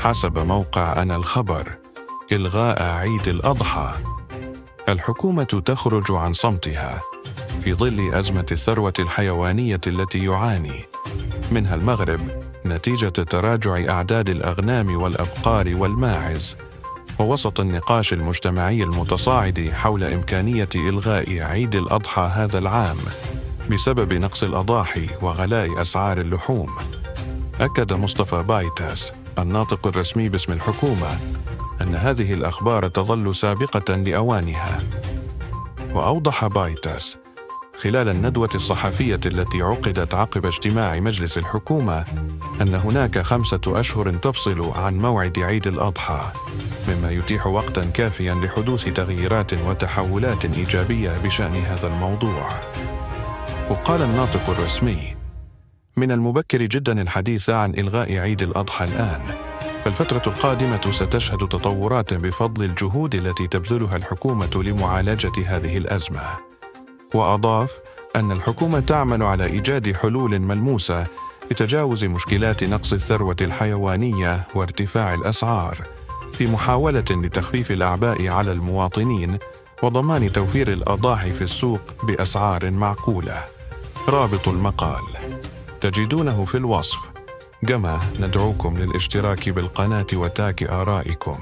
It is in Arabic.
حسب موقع أنا الخبر، إلغاء عيد الأضحى. الحكومة تخرج عن صمتها في ظل أزمة الثروة الحيوانية التي يعاني منها المغرب نتيجة تراجع أعداد الأغنام والأبقار والماعز، ووسط النقاش المجتمعي المتصاعد حول إمكانية إلغاء عيد الأضحى هذا العام بسبب نقص الأضاحي وغلاء أسعار اللحوم. أكد مصطفى بايتاس الناطق الرسمي باسم الحكومة أن هذه الأخبار تظل سابقة لأوانها. وأوضح بايتاس خلال الندوة الصحفية التي عقدت عقب اجتماع مجلس الحكومة أن هناك 5 أشهر تفصل عن موعد عيد الأضحى، مما يتيح وقتاً كافياً لحدوث تغييرات وتحولات إيجابية بشأن هذا الموضوع. وقال الناطق الرسمي: من المبكر جداً الحديث عن إلغاء عيد الأضحى الآن، فالفترة القادمة ستشهد تطورات بفضل الجهود التي تبذلها الحكومة لمعالجة هذه الأزمة. وأضاف أن الحكومة تعمل على إيجاد حلول ملموسة لتجاوز مشكلات نقص الثروة الحيوانية وارتفاع الأسعار، في محاولة لتخفيف الأعباء على المواطنين وضمان توفير الأضاحي في السوق بأسعار معقولة. رابط المقال تجدونه في الوصف. كما ندعوكم للاشتراك بالقناة وتاك آرائكم.